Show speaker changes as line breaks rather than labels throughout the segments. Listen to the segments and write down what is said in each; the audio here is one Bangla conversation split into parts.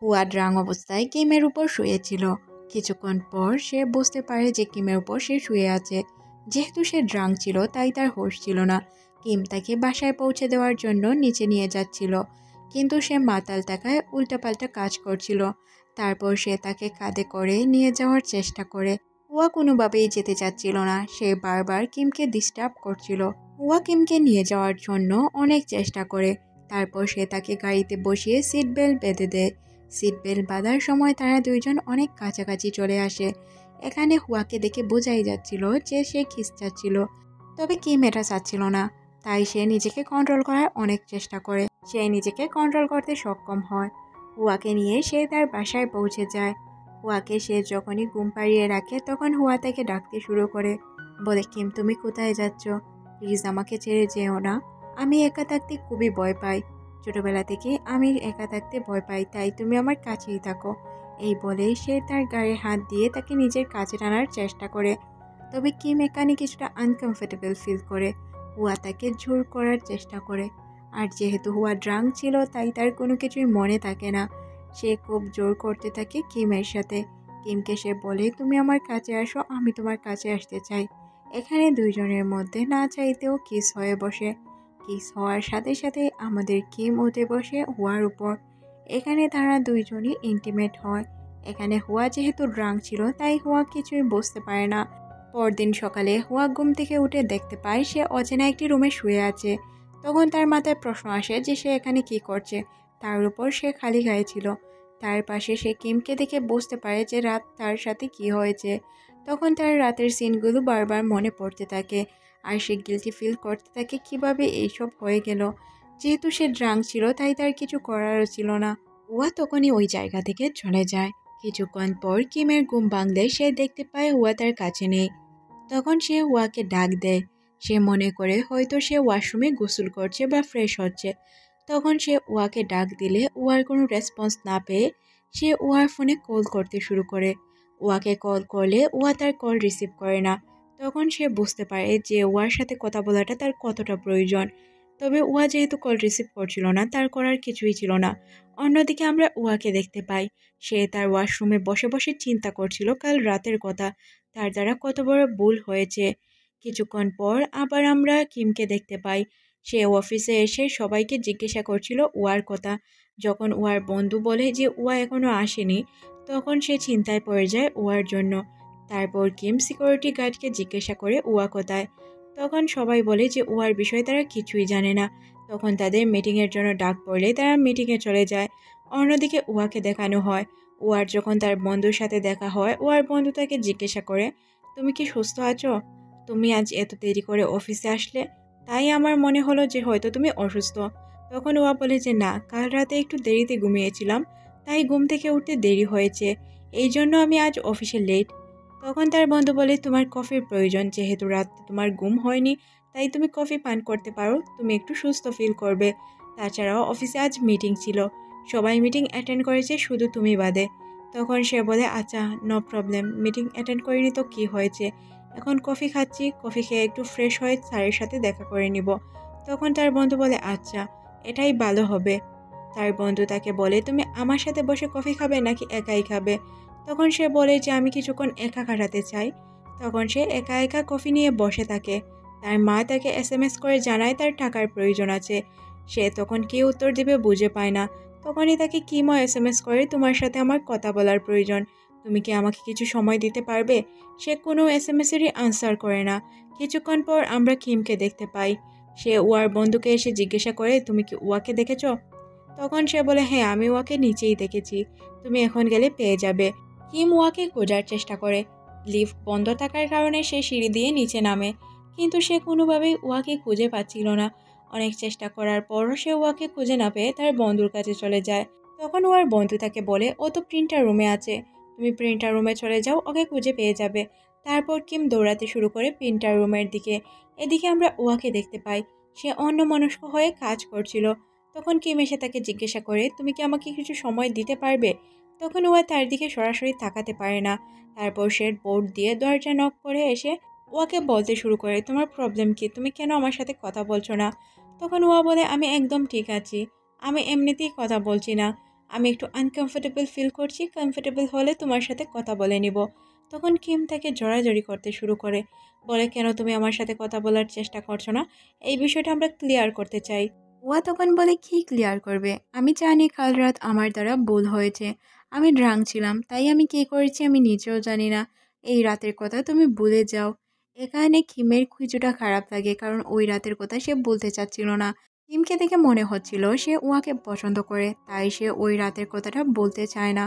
হুয়া ড্রাং অবস্থায় কিমের উপর শুয়েছিল। কিছুক্ষণ পর সে বুঝতে পারে যে কিমের উপর সে শুয়ে আছে। যেহেতু সে ড্রাং ছিল তাই তার হোশ ছিল না। কিম তাকে বাসায় পৌঁছে দেওয়ার জন্য নিচে নিয়ে যাচ্ছিল, কিন্তু সে মাতাল টাকায় উল্টাপাল্টা কাজ করছিল। তারপর সে তাকে কাঁধে করে নিয়ে যাওয়ার চেষ্টা করে। হুয়া কোনোভাবেই যেতে চাচ্ছিল না, সে বারবার কিমকে ডিস্টার্ব করছিল। হুয়া কিমকে নিয়ে যাওয়ার জন্য অনেক চেষ্টা করে। তারপর সে তাকে গাড়িতে বসিয়ে সিট বেল্ট বেঁধে দেয়। সিট বেল্ট বাঁধার সময় তারা দুইজন অনেক কাছাকাছি চলে আসে। এখানে হুয়াকে দেখে বোঝাই যাচ্ছিল যে সে খিস্চাচ্ছিল, তবে কিম এটা চাচ্ছিল না। তাই সে নিজেকে কন্ট্রোল করার অনেক চেষ্টা করে। সে নিজেকে কন্ট্রোল করতে সক্ষম হয়। হুয়াকে নিয়ে সে তার বাসায় পৌঁছে যায়। হুয়াকে সে যখনই ঘুম পাড়িয়ে রাখে তখন হুয়া তাকে ডাকতে শুরু করে, বলে, কিম তুমি কোথায় যাচ্ছ? প্লিজ আমাকে ছেড়ে যেও না। আমি একা থাকতে খুবই ভয় পাই। ছোটবেলা থেকে আমি একা থাকতে ভয় পাই, তাই তুমি আমার কাছেই থাকো। এই বলেই সে তার গায়ে হাত দিয়ে তাকে নিজের কাছে টানার চেষ্টা করে। তবে কিম এখানে কিছুটা আনকমফোর্টেবল ফিল করে। হুয়া তাকে জোর করার চেষ্টা করে। আর যেহেতু হুয়া ড্রাঙ্ক ছিল তাই তার কোনো কিছুই মনে থাকে না। সে খুব জোর করতে থাকে কিমের সাথে। কিমকে সে বলে, তুমি আমার কাছে আসো, আমি তোমার কাছে আসতে চাই। এখানে দুইজনের মধ্যে না চাইতেও কিস হয়ে বসে। কিস হওয়ার সাথে সাথে আমাদের কিম উঠে বসে হুয়ার উপর। এখানে তারা দুইজনই ইন্টিমেট হয়। এখানে হুয়া যেহেতু ড্রাঙ্ক ছিল তাই হুয়া কিছুই বুঝতে পারে না। পরদিন সকালে হুয়া ঘুম থেকে উঠে দেখতে পায় সে অচেনা একটি রুমে শুয়ে আছে। তখন তার মাথায় প্রশ্ন আসে যে সে এখানে কি করছে। তার উপর সে খালি গায়ে ছিল। তার পাশে সে কিমকে দেখে বুঝতে পারে যে রাত তার সাথে কি হয়েছে। তখন তার রাতের সিনগুলো বারবার মনে পড়তে থাকে। আর সে গিলটি ফিল করতে থাকে কিভাবে এইসব হয়ে গেল। যেহেতু সে ড্রাঙ্ক ছিল তাই তার কিছু করারও ছিল না। হুয়া তখনই ওই জায়গা থেকে চলে যায়। কিছুক্ষণ পর কিমের ঘুম ভাঙলে সে দেখতে পায় হুয়া তার কাছে নেই। তখন সে হুয়াকে ডাক দেয়। সে মনে করে হয়তো সে ওয়াশরুমে গোসল করছে বা ফ্রেশ হচ্ছে। তখন সে হুয়াকে ডাক দিলে হুয়ার কোনো রেসপন্স না পেয়ে সে হুয়ার ফোনে কল করতে শুরু করে। হুয়াকে কল করলে হুয়া তার কল রিসিভ করে না। তখন সে বুঝতে পারে যে হুয়ার সাথে কথা বলাটা তার কতটা প্রয়োজন। তবে হুয়া যেহেতু কল রিসিভ করছিল না, তার করার কিছুই ছিল না। অন্যদিকে আমরা হুয়াকে দেখতে পাই। সে তার ওয়াশরুমে বসে বসে চিন্তা করছিল কাল রাতের কথা, তার দ্বারা কত বড় ভুল হয়েছে। কিছুক্ষণ পর আবার আমরা কিমকে দেখতে পাই। সে অফিসে এসে সবাইকে জিজ্ঞাসা করছিল ওয়ার কথা। যখন ওয়ার বন্ধু বলে যে ওয়া এখনো আসেনি, তখন সে চিন্তায় পড়ে যায় ওয়ার জন্য। তারপর কিম সিকিউরিটি গার্ডকে জিজ্ঞাসা করে ওয়া কোথায়। তখন সবাই বলে যে ওয়ার বিষয়ে তারা কিছুই জানে না। তখন তাদের মিটিংয়ের জন্য ডাক পড়লে তারা মিটিংয়ে চলে যায়। অন্যদিকে ওয়াকে দেখানো হয়। ওয়ার যখন তার বন্ধুর সাথে দেখা হয়, ওয়ার বন্ধু তাকে জিজ্ঞাসা করে, তুমি কি সুস্থ আছো? তুমি আজ এত দেরি করে অফিসে আসলে, তাই আমার মনে হলো যে হয়তো তুমি অসুস্থ। তখন ওয়া বলে যে না, কাল রাতে একটু দেরিতে ঘুমিয়েছিলাম, তাই ঘুম থেকে উঠতে দেরি হয়েছে, এই জন্য আমি আজ অফিসে লেট। তখন তার বন্ধু বলে, তোমার কফির প্রয়োজন, যেহেতু রাতে তোমার ঘুম হয়নি তাই তুমি কফি পান করতে পারো, তুমি একটু সুস্থ ফিল করবে। তাছাড়াও অফিসে আজ মিটিং ছিল, সবাই মিটিং অ্যাটেন্ড করেছে, শুধু তুমি বাদে। তখন সে বলে, আচ্ছা নো প্রবলেম, মিটিং অ্যাটেন্ড করিনি তো কি হয়েছে, এখন কফি খাচ্ছি, কফি খেয়ে একটু ফ্রেশ হয়ে স্যারের সাথে দেখা করে নিব। তখন তার বন্ধু বলে, আচ্ছা এটাই ভালো হবে। তার বন্ধু তাকে বলে, তুমি আমার সাথে বসে কফি খাবে নাকি একাই খাবে? তখন সে বলে যে আমি কিছুক্ষণ একা কাটাতে চাই। তখন সে একা একা কফি নিয়ে বসে থাকে। তার মা তাকে এসএমএস করে জানায় তার টাকার প্রয়োজন আছে। সে তখন কী উত্তর দিবে বুঝে পায় না। তখনই তাকে কিমও এসএমএস করে, তোমার সাথে আমার কথা বলার প্রয়োজন, তুমি কি আমাকে কিছু সময় দিতে পারবে? সে কোনো এসএমএসেরই আনসার করে না। কিছুক্ষণ পর আমরা কিমকে দেখতে পাই। সে ওয়ার বন্ধুকে এসে জিজ্ঞাসা করে, তুমি কি ওয়াকে দেখেছ? তখন সে বলে, হ্যাঁ আমি ওয়াকে নিচেই দেখেছি, তুমি এখন গেলে পেয়ে যাবে। কিম ওয়াকে খোঁজার চেষ্টা করে। লিফট বন্ধ থাকার কারণে সে সিঁড়ি দিয়ে নিচে নামে, কিন্তু সে কোনোভাবেই ওয়াকে খুঁজে পাচ্ছিল না। অনেক চেষ্টা করার পরও সে ওয়াকে খুঁজে না পেয়ে তার বন্ধুর কাছে চলে যায়। তখন ওর বন্ধু তাকে বলে, ও তো প্রিন্টার রুমে আছে, তুমি প্রিন্টার রুমে চলে যাও, ওকে খুঁজে পেয়ে যাবে। তারপর কিম দৌড়াতে শুরু করে প্রিন্টার রুমের দিকে। এদিকে আমরা ওয়াকে দেখতে পাই। সে অন্যমনস্ক হয়ে কাজ করছিল। তখন কিম এসে তাকে জিজ্ঞাসা করে, তুমি কি আমাকে কিছু সময় দিতে পারবে? তখন ওয়া তার দিকে সরাসরি তাকাতে পারে না। তারপর সে বোর্ড দিয়ে দরজা নক করে এসে ওয়াকে বলতে শুরু করে, তোমার প্রবলেম কি, তুমি কেন আমার সাথে কথা বলছো না? তখন ওয়া বলে, আমি একদম ঠিক আছি, আমি এমনিতেই কথা বলছি না, আমি একটু আনকমফোর্টেবল ফিল করছি, কমফোর্টেবল হলে তোমার সাথে কথা বলে নিব। তখন কিম তাকে জড়াজড়ি করতে শুরু করে, বলে কেন তুমি আমার সাথে কথা বলার চেষ্টা করছো না? এই বিষয়টা আমরা ক্লিয়ার করতে চাই। ওয়া তখন বলে কি ক্লিয়ার করবে? আমি জানি কাল রাত আমার দ্বারা ভুল হয়েছে। আমি ড্রাঙ্ক ছিলাম, তাই আমি কী করেছি আমি নিজেও জানি না। এই রাতের কথা তুমি ভুলে যাও। এখানে কিমের কিছুটা খারাপ লাগে, কারণ ওই রাতের কথা সে বলতে চাচ্ছিল না। কিমকে দেখে মনে হচ্ছিল সে ওয়াকে পছন্দ করে, তাই সে ওই রাতের কথাটা বলতে চায় না।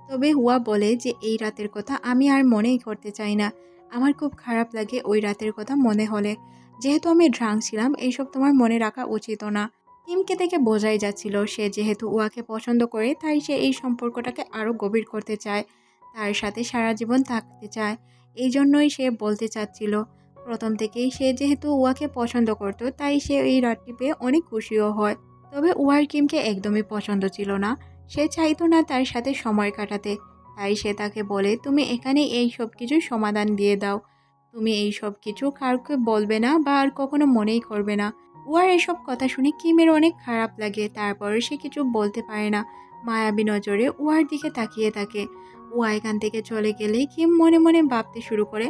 তবে হুয়া বলে যে এই রাতের কথা আমি আর মনেই করতে চাই না। আমার খুব খারাপ লাগে ওই রাতের কথা মনে হলে। যেহেতু আমি ড্রাঙ্ক ছিলাম, এইসব তোমার মনে রাখা উচিত না। কিমকে দেখে বোঝাই যাচ্ছিল সে যেহেতু উয়াকে পছন্দ করে, তাই সে এই সম্পর্কটাকে আরও গভীর করতে চায়, তার সাথে সারা জীবন থাকতে চায়। এই জন্যই সে বলতে চাচ্ছিল। প্রথম থেকেই সে যেহেতু উয়াকে পছন্দ করত, তাই সে এই রাতটি পেয়ে অনেক খুশিও হয়। তবে উয়ার কিমকে একদমই পছন্দ ছিল না। সে চাইতো না তার সাথে সময় কাটাতে। তাই সে তাকে বলে, তুমি এখানে এই সব কিছুর সমাধান দিয়ে দাও। তুমি এই সব কিছু কাউকে বলবে না বা আর কখনো মনেই করবে না। উয়ার এসব কথা শুনে কিমের অনেক খারাপ লাগে, তারপরে সে কিছু বলতে পারে না। মায়াবী নজরে উয়ার দিকে তাকিয়ে থাকে। উয়া এখান থেকে চলে গেলে কিম মনে মনে ভাবতে শুরু করে,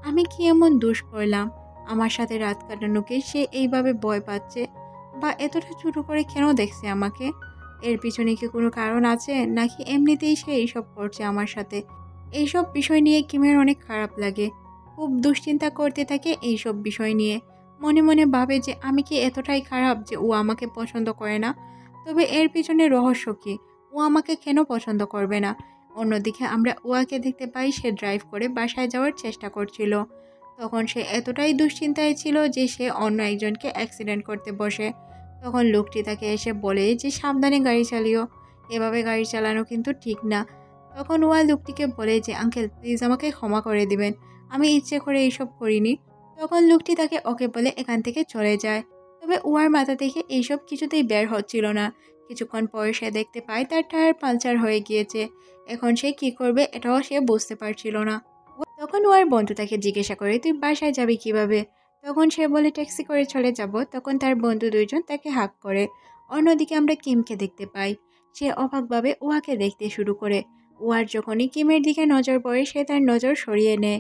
আমি কি এমন দোষ করলাম? আমার সাথে রাত কাটানোকে সে এইভাবে ভয় পাচ্ছে, বা এতটা ছোট করে কেন দেখছে আমাকে? এর পিছনে কি কোনো কারণ আছে, নাকি এমনিতেই সে এইসব করছে আমার সাথে? এইসব বিষয় নিয়ে কিমের অনেক খারাপ লাগে। খুব দুশ্চিন্তা করতে থাকে এইসব বিষয় নিয়ে। মনে মনে ভাবে যে আমি কি এতটাই খারাপ যে ও আমাকে পছন্দ করে না? তবে এর পিছনে রহস্য কি? ও আমাকে কেন পছন্দ করবে না? অন্যদিকে আমরা ওয়াকে দেখতে পাই সে ড্রাইভ করে বাসায় যাওয়ার চেষ্টা করছিল। তখন সে এতটাই দুশ্চিন্তায় ছিল যে সে অন্য একজনকে অ্যাক্সিডেন্ট করতে বসে। তখন লোকটি তাকে এসে বলে যে সাবধানে গাড়ি চালিও, এভাবে গাড়ি চালানো কিন্তু ঠিক না। তখন ওয়া লোকটিকে বলে যে আঙ্কেল প্লিজ আমাকে ক্ষমা করে দিবেন, আমি ইচ্ছে করে এইসব করিনি। তখন লোকটি তাকে ওকে বলে এখান থেকে চলে যায়। তবে উয়ার মাথা থেকে এইসব কিছুতেই বের হচ্ছিল না। কিছুক্ষণ পরে সে দেখতে পায় তার টায়ার পাংচার হয়ে গিয়েছে। এখন সে কি করবে এটাও সে বুঝতে পারছিল না। তখন উয়ার বন্ধু তাকে জিজ্ঞাসা করে, তুই বাসায় যাবি কিভাবে? তখন সে বলে ট্যাক্সি করে চলে যাব। তখন তার বন্ধু দুইজন তাকে হাঁক করে। অন্যদিকে আমরা কিমকে দেখতে পাই। সে অবাকভাবে উয়াকে দেখতে শুরু করে। উয়ার যখনই কিমের দিকে নজর পড়ে সে তার নজর সরিয়ে নেয়।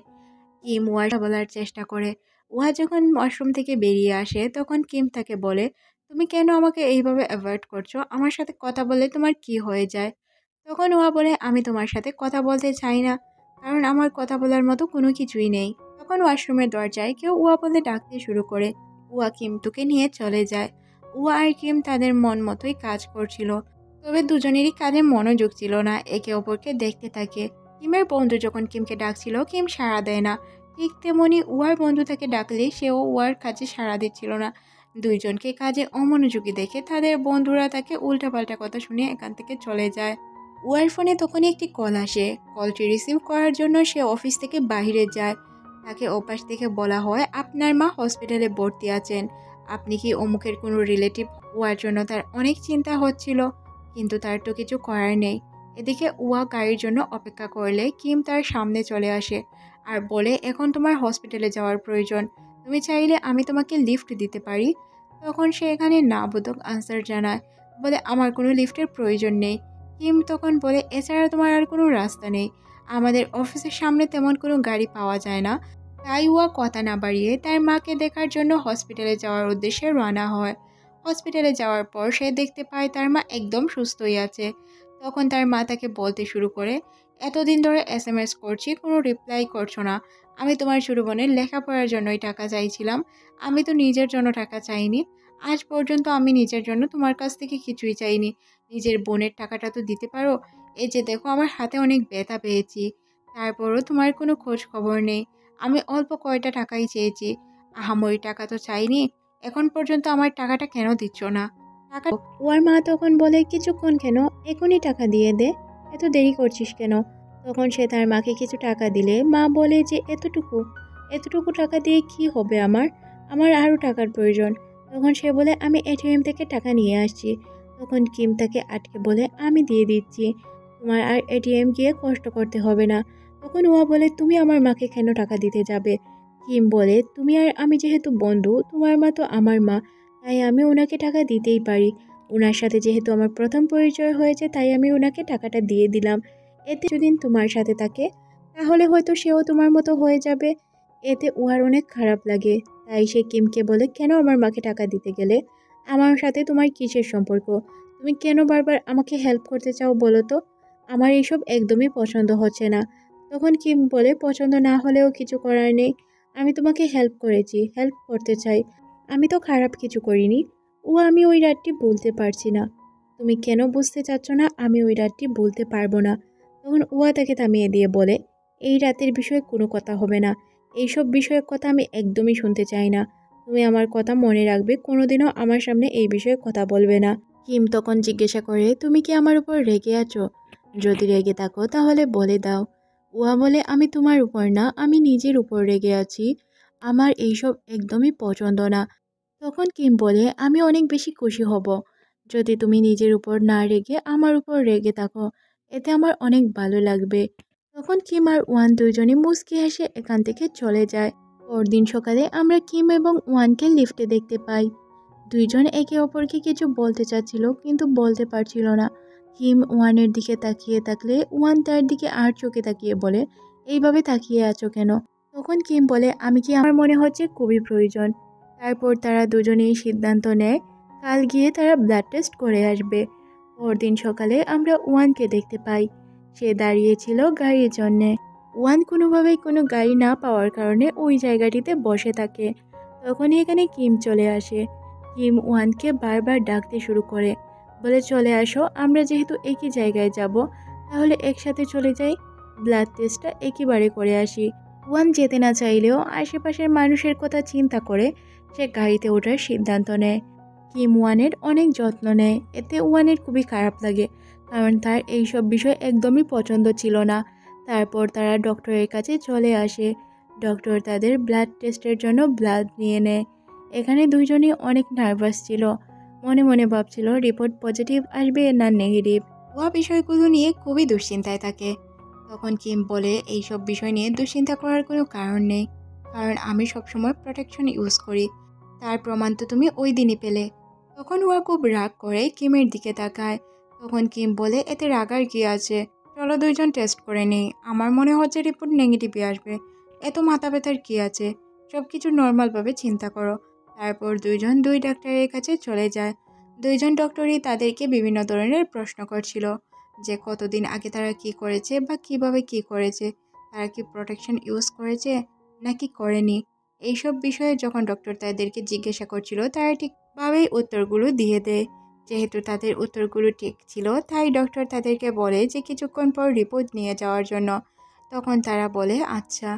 কিম ওয়ার বলার চেষ্টা করে। ওয়া যখন ওয়াশরুম থেকে বেরিয়ে আসে তখন কিম তাকে বলে, তুমি কেন আমাকে এইভাবে অ্যাভয়েড করছো? আমার সাথে কথা বললে তোমার কি হয়ে যায়? তখন ওয়া বলে, আমি তোমার সাথে কথা বলতে চাই না, কারণ আমার কথা বলার মতো কোনো কিছুই নেই। তখন ওয়াশরুমের দরজায় কেউ ওয়া বলে ডাকতে শুরু করে। ওয়া কিমটুকে নিয়ে চলে যায়। ওয়া আর কিম তাদের মন মতোই কাজ করছিল। তবে দুজনেরই কাজে মনোযোগ ছিল না, একে অপরকে দেখতে থাকে। কিমের বন্ধু যখন কিমকে ডাকছিল কিম সাড়া দেয় না। ঠিক তেমনি উয়ার বন্ধু তাকে ডাকলে সেও উয়ার কাজে সাড়া দিচ্ছিল না। দুইজনকে কাজে অমনোযোগী দেখে তাদের বন্ধুরা তাকে উল্টাপাল্টা কথা শুনে এখান থেকে চলে যায়। উয়ার ফোনে তখনই একটি কল আসে। কলটি রিসিভ করার জন্য সে অফিস থেকে বাইরে যায়। তাকে ওপাশ থেকে বলা হয়, আপনার মা হসপিটালে ভর্তি আছেন। আপনি কি অমুকের কোনো রিলেটিভ? উয়ার জন্য তার অনেক চিন্তা হচ্ছিল, কিন্তু তার তো কিছু করার নেই। এদিকে উয়া গাড়ির জন্য অপেক্ষা করলে কিম তার সামনে চলে আসে আর বলে, এখন তোমার হসপিটালে যাওয়ার প্রয়োজন, তুমি চাইলে আমি তোমাকে লিফট দিতে পারি। তখন সে এখানে না বোধক আনসার জানায়, বলে আমার কোনো লিফটের প্রয়োজন নেই। কিম তখন বলে, এছাড়া তোমার আর কোনো রাস্তা নেই, আমাদের অফিসের সামনে তেমন কোনো গাড়ি পাওয়া যায় না। তাই উয়া কথা না বাড়িয়ে তার মাকে দেখার জন্য হসপিটালে যাওয়ার উদ্দেশ্যে রওনা হয়। হসপিটালে যাওয়ার পর সে দেখতে পায় তার মা একদম সুস্থই আছে। তখন তার মা তাকে বলতে শুরু করে, এতদিন ধরে এসএমএস করছি, কোনো রিপ্লাই করছো না। আমি তোমার ছোট বোনের লেখাপড়ার জন্যই টাকা চাইছিলাম, আমি তো নিজের জন্য টাকা চাইনি। আজ পর্যন্ত আমি নিজের জন্য তোমার কাছ থেকে কিছুই চাইনি। নিজের বোনের টাকাটা তো দিতে পারো। এই যে দেখো আমার হাতে অনেক ব্যথা পেয়েছি, তারপরও তোমার কোনো খোঁজ খবর নেই। আমি অল্প কয়টা টাকাই চেয়েছি, আহামরি টাকা তো চাইনি। এখন পর্যন্ত আমার টাকাটা কেন দিচ্ছ না? টাকা ওর মা তখন বলে, কিছুক্ষণ কেন, এখনই টাকা দিয়ে দে, এত দেরি করছিস কেন? তখন সে তার মাকে কিছু টাকা দিলে মা বলে যে এতটুকু এতটুকু টাকা দিয়ে কি হবে আমার, আমার আরও টাকার প্রয়োজন। তখন সে বলে, আমি এটিএম থেকে টাকা নিয়ে আসছি। তখন কিম তাকে আটকে বলে, আমি দিয়ে দিচ্ছি, তোমার আর এটিএম গিয়ে কষ্ট করতে হবে না। তখন ওয়া বলে, তুমি আমার মাকে কেন টাকা দিতে যাবে? কিম বলে, তুমি আর আমি যেহেতু বন্ধু, তোমার মা তো আমার মা, তাই আমি ওনাকে টাকা দিতেই পারি। ওনার সাথে যেহেতু আমার প্রথম পরিচয় হয়েছে তাই আমি ওনাকে টাকাটা দিয়ে দিলাম। এতে যদি তোমার সাথে থাকে তাহলে হয়তো সেও তোমার মতো হয়ে যাবে। এতে উহার অনেক খারাপ লাগে। তাই সে কিমকে বলে, কেন আমার মাকে টাকা দিতে গেলে? আমার সাথে তোমার কিসের সম্পর্ক? তুমি কেন বারবার আমাকে হেল্প করতে চাও বলো তো? আমার এইসব একদমই পছন্দ হচ্ছে না। তখন কিম বলে, পছন্দ না হলেও কিছু করার নেই। আমি তোমাকে হেল্প করেছি, হেল্প করতে চাই। আমি তো খারাপ কিছু করিনি। আমি ওই রাতটি বলতে পারছি না। তুমি কেন বুঝতে চাচ্ছ না আমি ওই রাতটি বলতে পারবো না? তখন উহা তাকে থামিয়ে দিয়ে বলে, এই রাতের বিষয়ে কোনো কথা হবে না। এইসব বিষয়ের কথা আমি একদমই শুনতে চাই না। তুমি আমার কথা মনে রাখবে, কোনোদিনও আমার সামনে এই বিষয়ে কথা বলবে না। কিম তখন জিজ্ঞাসা করে, তুমি কি আমার উপর রেগে আছো? যদি রেগে থাকো তাহলে বলে দাও। উহা বলে, আমি তোমার উপর না, আমি নিজের উপর রেগে আছি। আমার এইসব একদমই পছন্দ না। তখন কিম বলে, আমি অনেক বেশি খুশি হব যদি তুমি নিজের উপর না রেগে আমার উপর রেগে থাকো। এতে আমার অনেক ভালো লাগবে। তখন কিম আর ওয়ান দুজনই মুচকি হেসে এখান থেকে চলে যায়। পরদিন সকালে আমরা কিম এবং ওয়ানকে লিফটে দেখতে পাই। দুইজন একে অপরকে কিছু বলতে চাচ্ছিল কিন্তু বলতে পারছিল না। কিম ওয়ানের দিকে তাকিয়ে থাকলে ওয়ান তার দিকে আর চোখে তাকিয়ে বলে, এইভাবে তাকিয়ে আছো কেন? তখন কিম বলে, আমি কি, আমার মনে হচ্ছে খুবই প্রয়োজন। তারপর তারা দুজনেই সিদ্ধান্ত নেয় কাল গিয়ে তারা ব্লাড টেস্ট করে আসবে। পরদিন সকালে আমরা ওয়ানকে দেখতে পাই। সে দাঁড়িয়েছিল গাড়ির জন্যে। ওয়ান কোনোভাবেই কোনো গাড়ি না পাওয়ার কারণে ওই জায়গাটিতে বসে থাকে। তখনই এখানে কিম চলে আসে। কিম ওয়ানকে বারবার ডাকতে শুরু করে, বলে, চলে আসো, আমরা যেহেতু একই জায়গায় যাব তাহলে একসাথে চলে যাই, ব্লাড টেস্টটা একেবারে করে আসি। ওয়ান যেতে না চাইলেও আশেপাশের মানুষের কথা চিন্তা করে সে গাড়িতে ওঠার সিদ্ধান্ত নেয়। কিম ওয়ানের অনেক যত্ন নেয়। এতে ওয়ানের খুবই খারাপ লাগে, কারণ তার এইসব বিষয় একদমই পছন্দ ছিল না। তারপর তারা ডক্টরের কাছে চলে আসে। ডক্টর তাদের ব্লাড টেস্টের জন্য ব্লাড নিয়ে নেয়। এখানে দুইজনই অনেক নার্ভাস ছিল। মনে মনে ভাবছিল রিপোর্ট পজিটিভ আসবে না নেগেটিভ। ওয়া বিষয়গুলো নিয়ে খুবই দুশ্চিন্তায় থাকে। তখন কিম বলে, এইসব বিষয় নিয়ে দুশ্চিন্তা করার কোনো কারণ নেই, কারণ আমি সবসময় প্রোটেকশন ইউজ করি। তার প্রমাণ তো তুমি ওই দিনই পেলে। তখন ওয়া খুব রাগ করে কিমের দিকে তাকায়। তখন কিম বলে, এতে রাগার কি আছে? চলো দুইজন টেস্ট করে নেই। আমার মনে হচ্ছে রিপোর্ট নেগেটিভই আসবে। এত মাথা ব্যথার কি আছে? সব কিছু নর্মালভাবে চিন্তা করো। তারপর দুইজন দুই ডাক্তারের কাছে চলে যায়। দুইজন ডক্টরই তাদেরকে বিভিন্ন ধরনের প্রশ্ন করছিল, যে কতদিন আগে তারা কি করেছে বা কিভাবে কি করেছে, তারা কি প্রোটেকশন ইউজ করেছে নাকি করেনি। এইসব বিষয়ে যখন ডক্টর তাদেরকে জিজ্ঞাসা করছিল তারা ঠিকভাবেই উত্তরগুলো দিয়ে দেয়। যেহেতু তাদের উত্তরগুলো ঠিক ছিল তাই ডক্টর তাদেরকে বলে যে কিছুক্ষণ পর রিপোর্ট নিয়ে যাওয়ার জন্য। তখন তারা বলে আচ্ছা।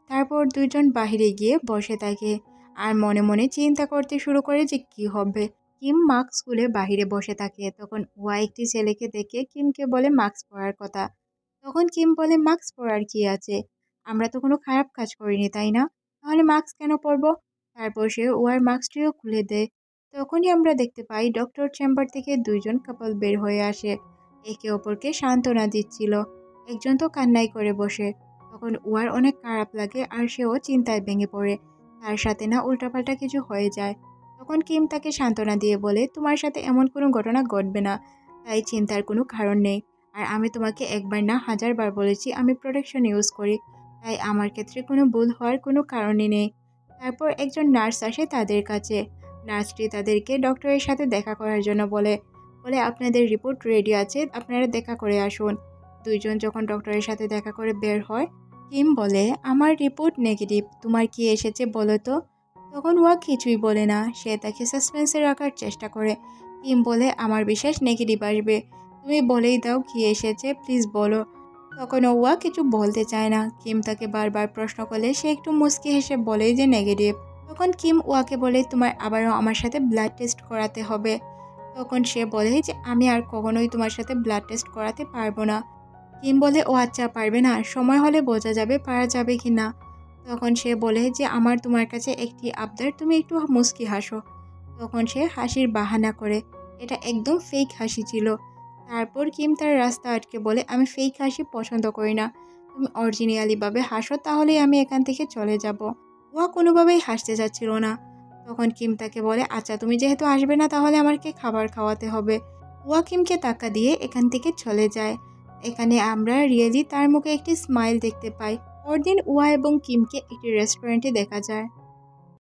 তারপর দুজন বাইরে গিয়ে বসে থাকে আর মনে মনে চিন্তা করতে শুরু করে যে কি হবে। কিম মাস্ক খুলে বাহিরে বসে থাকে। তখন ওয়া একটি ছেলেকে দেখে কিমকে বলে মাস্ক পরার কথা। তখন কিম বলে, মাস্ক পরার কি আছে? আমরা তো কোনো খারাপ কাজ করিনি, তাই না? তাহলে মাস্ক কেন পরবো? তারপর সে ওয়ার মাস্কটিও খুলে দেয়। তখনই আমরা দেখতে পাই ডক্টর চেম্বার থেকে দুইজন কাপল বের হয়ে আসে। একে অপরকে সান্ত্বনা দিচ্ছিল। একজন তো কান্নাই করে বসে। তখন ওয়ার অনেক খারাপ লাগে আর সেও চিন্তায় ভেঙে পড়ে তার সাথে না উল্টাপাল্টা কিছু হয়ে যায়। তখন কিম তাকে সান্ত্বনা দিয়ে বলে, তোমার সাথে এমন কোনো ঘটনা ঘটবে না, তাই চিন্তার কোনো কারণ নেই। আর আমি তোমাকে একবার না 1000বার বলেছি আমি প্রোটেকশন ইউজ করি, তাই আমার ক্ষেত্রে কোনো ভুল হওয়ার কোনো কারণই নেই। তারপর একজন নার্স আসে তাদের কাছে। নার্সটি তাদেরকে ডক্টরের সাথে দেখা করার জন্য বলে, আপনাদের রিপোর্ট রেডি আছে, আপনারা দেখা করে আসুন। দুইজন যখন ডক্টরের সাথে দেখা করে বের হয়, কিম বলে, আমার রিপোর্ট নেগেটিভ, তোমার কি এসেছে বলো তো? তখন ওয়া কিছুই বলে না, সে তাকে সাসপেন্সে রাখার চেষ্টা করে। কিম বলে, আমার বিশ্বাস নেগেটিভ আসবে, তুমি বলেই দাও কি এসেছে, প্লিজ বলো। তখন ওয়া কিছু বলতে চায় না। কিম তাকে বারবার প্রশ্ন করলে সে একটু মুচকি হেসে বলে যে নেগেটিভ। তখন কিম ওয়াকে বলে, তোমার আবারও আমার সাথে ব্লাড টেস্ট করাতে হবে। তখন সে বলে যে আমি আর কখনোই তোমার সাথে ব্লাড টেস্ট করাতে পারবো না। কিম বলে, ও আচ্ছা, পারবে না, সময় হলে বোঝা যাবে পারা যাবে কি না। তখন সে বলে যে আমার তোমার কাছে একটি আবদার, তুমি একটু মুচকি হাসো। তখন সে হাসির বাহানা করে। এটা একদম ফেক হাসি ছিল। তারপর কিম তার রাস্তা আটকে বলে, আমি ফেক হাসি পছন্দ করি না, তুমি অরিজিনালিভাবে হাসো, তাহলেই আমি এখান থেকে চলে যাব। ওয়া কোনোভাবেই হাসতে যাচ্ছিল না। তখন কিম তাকে বলে, আচ্ছা তুমি যেহেতু আসবে না তাহলে আমাকে খাবার খাওয়াতে হবে। ওয়া কিমকে টাকা দিয়ে এখান থেকে চলে যায়। এখানে আমরা রিয়েলি তার মুখে একটি স্মাইল দেখতে পাই। পরদিন ওয়া এবং কিমকে একটি রেস্টুরেন্টে দেখা যায়।